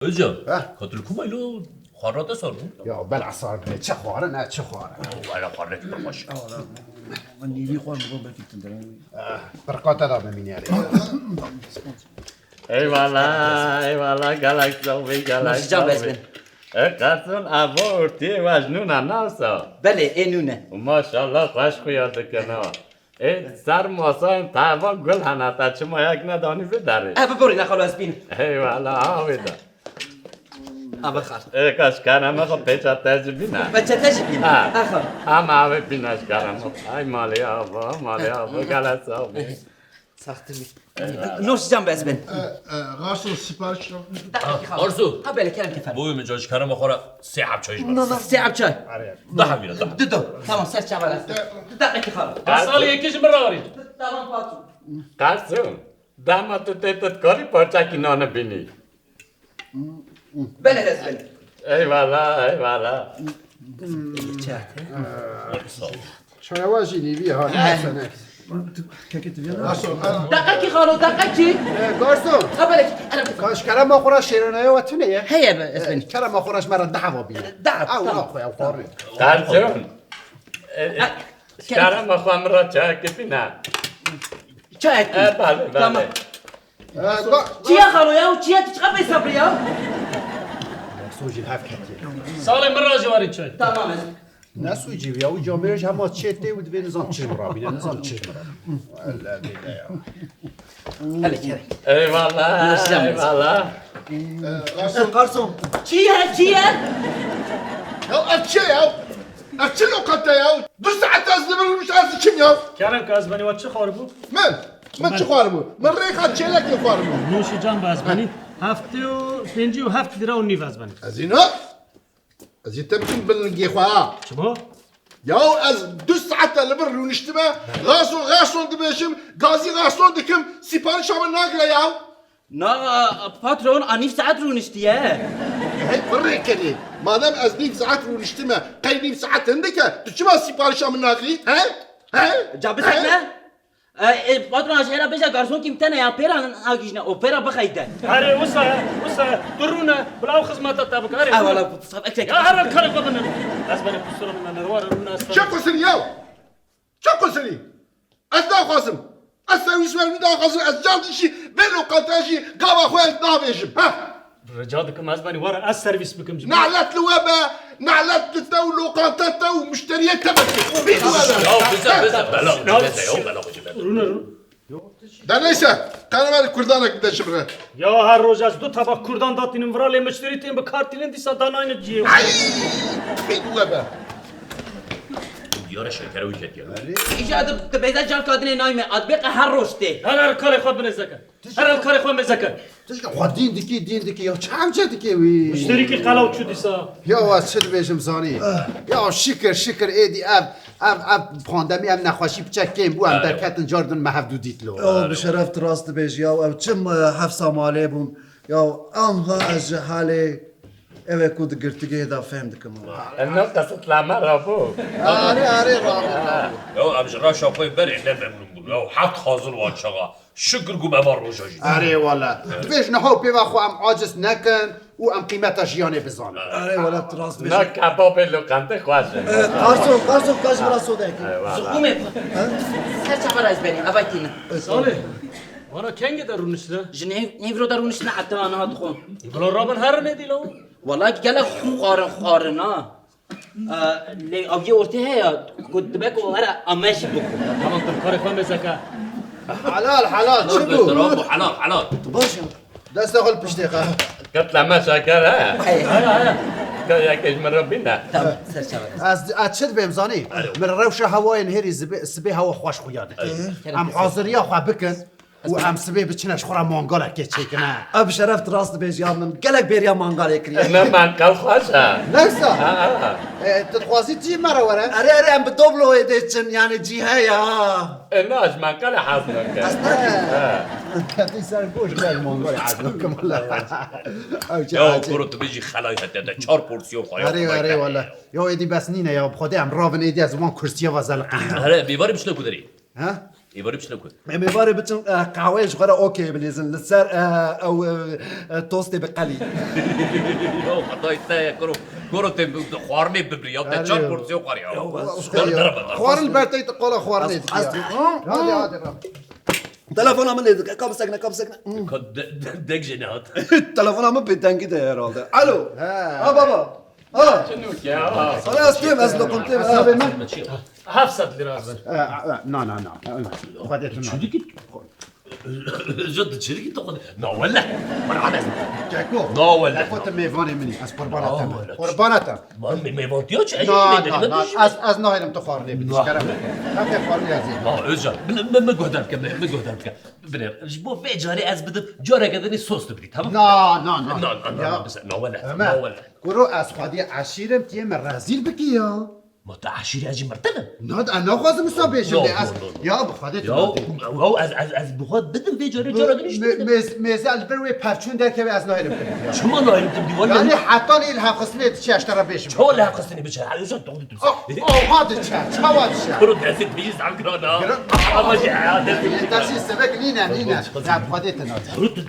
Özcan, katıl kumaylo خارات سالون یا بالاعصار چه خواره نه چه خواره ولا خارج باش من نیلی خوار میگم بلکه تندرم برقات دار ببینی eyvallah galaxy Nasıl can beslen? Kasım abo orti vajnun anasa Bele enune. Maşallah خوش خویاده کنه سر ماسایم تاوا گل هنتا چما یک ندانی بداره Abi bori ne خلاص بین. eyvallah آویدا Abi خال. کاش کنم خب پیچه تجی بینه Bence tecrübeyim. Aha. هم آوی بینش کنم ای مالی آبا گلس آبی Sahtır bir. Nasıl can beslen? Garson sipariş yok. آرزو Ha böyle kerem kefer. بوی مجاج کرم خورا سه عب چایش بر Siyah çay. ده میره ده Dudu. Tamam ser çabal aslan. Dakika خال. سال یکیش براری Tamam patron. Kasım dama tutet kori parça ki nana bini Bele beslen. eyvallah Çay. چای واجی نیوی ها نه سنه Garson Dakika خالو dakika. گارسون Ha böyle. کاش کرم ما خورا شیرانه و تونه Heye beslen. کرم ما خورش مرا دعوا بینه دعوا، او tamam. نه خویا خواره Kasım Karam akham ra çay ki bina Çay ettim. bale Tamam. bale Çiğe خالو ya. Çiğe çıkar be sabri ya. سوجی هف کتی سال مراجع واری چای Tamam beslen. نه سوجی یا او جامعش همه چته و دوی نظام چه مرا بینه نظام چه مرا والله دیگه یا Hele kerem. eyvallah Garson. Çiğe. Ya açı ya. Açı lokanta ya. 2 saat azlı mش az kim ya? کرم که از بنی و چه خار بود؟ من چه خوارم من ریخ چلک خوارم نوش جان به از بنی هفته و پنجی و هفت دیره و نیو از بنی از اینا از این تمکین بلنگی خواه چما؟ Ya az 2 saatte liber rünüştüme garson demişim gazi garson dikim sipariş ama nagla ya. Na patron anif saat runistiye. Hey fırrı kedi. Madem az 1 saat rünüştüme kay 1 saat indike tüçüme sipariş ama nagli he? He? Cabis ne? Patron aşağıya beşe garson kim tane ya pera agijne o pera bakaydı. اره وسا درونه بلاو خدمات تابك اره Valla bu sabah يا ekmek. هر الكلام قبل از بني كسر من النوار الناس Çok seni ya. Çok seni. Az daha khasım. Az servis vermi daha khasım. Az cal işi ben o kantaşı gava khoyal daha beşim. Ha? رجادكم از بني ورا از سرويس بكم جماعة نعلت الوبا نعلت التو لوقانتات ومشتريات تبكي بيت وبا یا بزن بلا بزن یا بلا رونه رو ده neyse kanı ver kurdana gidelim buraya. يا هر روز از دو طبق کردان داتینم ورا لی مشتری تیم به کارتینن دیسا داناین جیو Ay bit وبا دیار شکر و کت İcadı beyza can kadine naime adbek her roşte. هر کار خود بنزکه هر کار خود بنزکه تشکا خود دین دیکی یا چه همچه دیکی وی مشتری کی قلاو چو دیسا یا واس چه بیشم زانی یا شکر ایدی اب پاندمی ام نخواشی بچکیم بو ام در کتن جاردن محفدو دیتلو یا به شرف راست بیش یا او چم هفت ساماله بون یا آنها از حاله اوه کود گرتگه دا فهم دکم الناس قصت لما رابو آره یا امجرا شاپای بر اینه ممنون بود یا حق حاضر وان شاقا شکر گو بمار روشاجی آره والا بیش نهو پیوا خو ام عاجز نکن و ام قیمت جیانه بزان آره ولی راست بیش نه کباب لوکانته خواشه قرصون کاش برا سوده کی Zukume. Ser çabar az benim abaytine. ساله وانا کنگ در رونشته Nevro da runişine hatta ana hat khon. بلا رابن هر ندیلو Vallahi gele xarın ha. Le avcı ortaya ya. Kudbek o ara ameş bu. تمام تم کار خود بنزکه حلال چه بو احترام و حلال حلال باشه دست خل پشتی خواه قلت لما شاكر ها Hey. ياكيش مرة بينا Tamam ser çabar. از چه بیم زانی من روش هوای هری سبی هوا خوش خویاده ام حاضری خواه بکن و ام سبی بچنش خورا مانگاله که چه کنه به شرف راست بیش یا من گلک بریا مانگال کریه انا ما نقل خواشا نکسا تدخوازی چی مرا وره اره ام به دوبلو ایده چن یعنی جی ها یا انا اش ما نقل حاصلك کتی سر گوش گل مانگاله عدو کم الله او چه یا عجب برو تو بیجی خلای هده 4 پورسیون خواهی آره والا یا ایدی بس نینه یا بخوده ام راون ایدی از وان کرسیه و زلقی آره بیواری بشنو کدری ها ایواری بچنه کن میباره بچن قهوه جوره اوکی بلیزن لسر او توست بقلی یا خدای تا کرو تیم خوارنی ببری یا تا چهار پورسیون خواری یا خوارن برتای تقول خوارن هادي تلفن عمل کام سکنه کام سکنه دک جنات تلفن عمل بدنگی ده herhalde الو ها بابا ها انا استلم از لوكنتي حسابي من 700 lira az ver. لا لا لا خديت شديك جد شريك تاخذ لا ولا مرة عدس جاكو لا ولا فوت ميفوني مني از قربانتا ما يبغيتيش اي لا لا از نهارم تو خوارني بديش كلام هاك خوارني عزيز لا ارجع ما قدرت ما قدرت بنر جبو في جاري از بدم جاري قدرني صوص تبري تمام لا بس لا ولا كرو از خدي عشيرم تيم الرازيل بكي يا ما تعشيري اجي مرتبه ناد انا خازم مسابيش از يا بخدي هو از بخواد بدم في جاري قدرنيش ميزال بروي پرچون در که از نهارم شما لا يمكن ولا يعني حتى این هفت قسمه چه اشترا بيش شو لا قصني بچه عايز تاخذ هذا چه هذا چه برو دست بيز عم كرانا اما جي عادت درسي سبك نينا لا بخدي تناد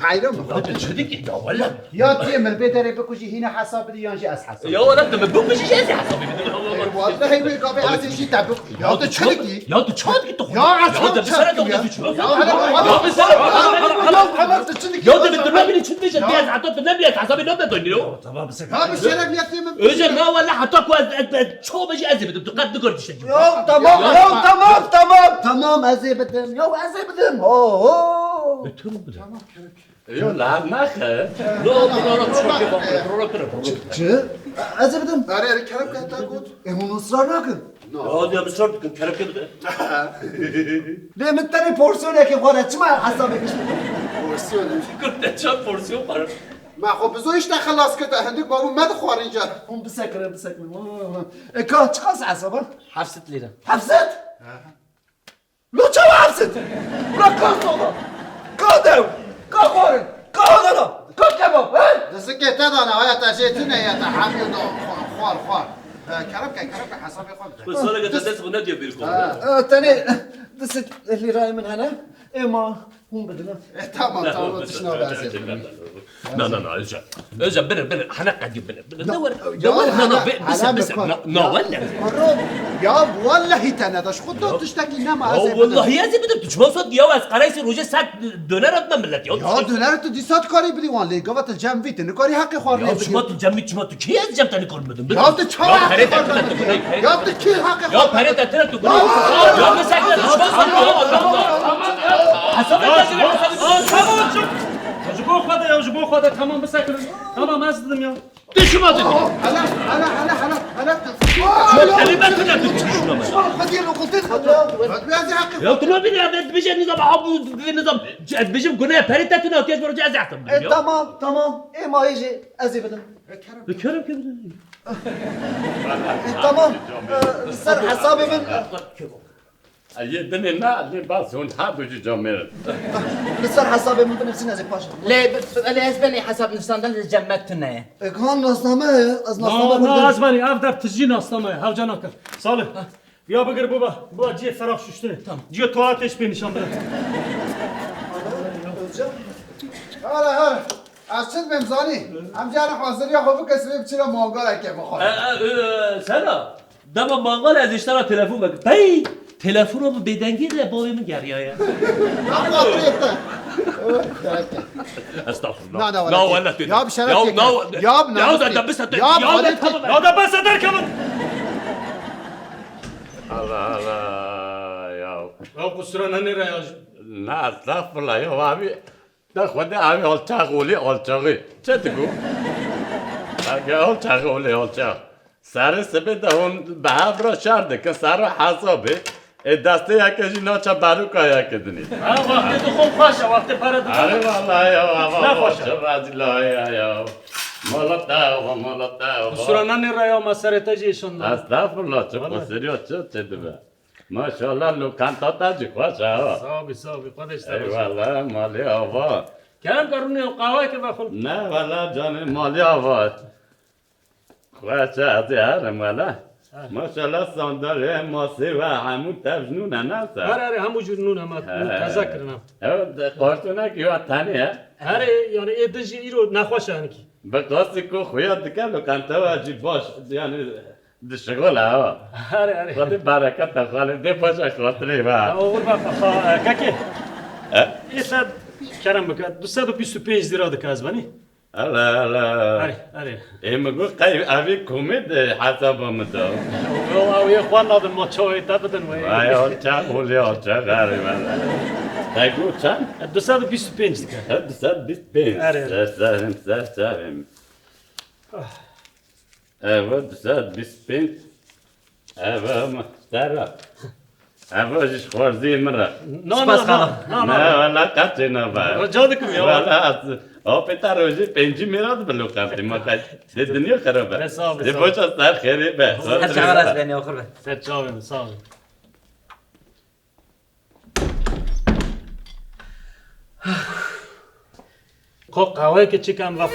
حيرم شديك ولا يا تيم البيت بكوجي هنا حساب دي يانجي از حساب يا ولد ما بقوش جاهز حسابي والله هي قابي عايز شي تعبك يا تشلكي يا تشادك تخو يا عشان يا ده بالدرب اللي تشد جد جاهز عطوت النبي حسابي نبدا دنيو تمام بس هذا الشرف يا تيم اجا ما ولا حطاك شو بجي ازي بدك تقد قرد تشجع يو تمام ازي بدم يو ازي بدم هو يو لا نخه چه ازي بدم اري كلام كنت اقول امون اصرار نکن هذا بصرت كلام كده به من تاني پورسیونه که خوره چه من حسابه کش بورسيون كنت چند پورسیون قرار ما خب بزويش خلاص كده هنديك بابو ما خوار اینجا اون بسکرم که چقاس حسابه 700 lira. 700 لو چه 700 را کاس اولا کادو کا خورن کا اولا کا کباب دسكي تدانا ويا تاشيتنا يا تحامي خوار كلام حسابي خالص بس انا قلت لك ندي بيركم تاني دست اللي راي من هنا اما هم بدنا تمام تشنو لازم لا اجا بنر حنقعد بنر دور بس ولا يا والله تنادش خد تشتكي نما والله يا زي بدك تشوف صوت يا واس قرايس روجه ساعه دولار ما ملت يا دولار تو دي سات كاري بدي وان لي قوت الجام فيت نكاري حقي خوار يا شما تو جمع شما تو کی از جمع تانی کار بدم يا تو چا يا تو کی حقي يا پرت اتنا تو يا مسكت حساب جبو خدا یا جبو خدا تمام بسکر تمام از دیدم یا شما دادی هلا كلمات لا تشوفنا خدي له قلت خد حقي يا تنو بينا بيجي نظام حب نظام بيجي قلنا بريتا تنو تيجي برجع زعتم تمام اما يجي ازي بدم بكرم كده تمام سر حسابي من يدني نا اللي بس هون حابب جامير سر حسابي من بنفسي نازل باشا ليه اسبني حساب نفسان جمعتنا. كان نصنامه از نصنامه نه از منی اف در تجین استمای هاو جانا کر صالح بیا بگر بابا جیه فراخ ششته جیه تواتش به نشان بده هلا از چند بمزانی هم جان حاضر یا خوب کسی بچرا مانگال که بخواد سلام دم مانگال از اشترا تلفن بگیر بای تلفنمو بدنگی ده بابامın geriye Estağfurullah. لا لا ولا يا بشرف يا بس ya da ben sadar kamın Allah ya ya kusura ne ya لا استغفر الله يا عمي ده خدي عمي التغولي التغي تدقو التغولي التغ سر سبت هون بعبر شرد که سر حسابه دسته یکشی ناچه باروکا یکدنی وقتی تو خوب خوشه وقتی پرد آره والله یا نه خوشه رجلا یا مالتا kusura ne ya مسرت جیشون استغفر الله چه قصری چه دبه ماشاءالله لوکانتا تاجی خوشه صابی خودش ای والله مالی آوا کم کرونی قهوه که بخور نه والله جان مالی آوا خوشه از هرم والله ماشاءالله سانداره ماسه و همون تفنونه نه سر آره همو جور نون هم تازه کردم قارتونه که یا تنیه آره یعنی ایدجی ایرو نخواشه انکی به قاسی که خویاد دکن لکنته و عجیب باش یعنی دشغل ها آره خاطر برکت دخواله ده پاشا خاطره و اول با کاکی ایسا کرم بکرد 225 لیرا دکه از بانی الا الا آره ای مگو قیب اوی کمید حساب آمده او یه خوان نادن ما چای تا بدن و وای چه مولی ها چه غریبه تگو چند؟ 225 دکه 225 آره. سرم اوه 225 اوه محترم اوه جش خوارزی مرا نه والا قطعی نباید رجا دکم یا والا آپیتا روزی پنجی میراد بلو کنتی ما خیلی دنیا خرابه حساب. دی باشا سر خیلی به هر چهار از بینی آخر به سر چاویم سال خب قهوه که چی کم وقت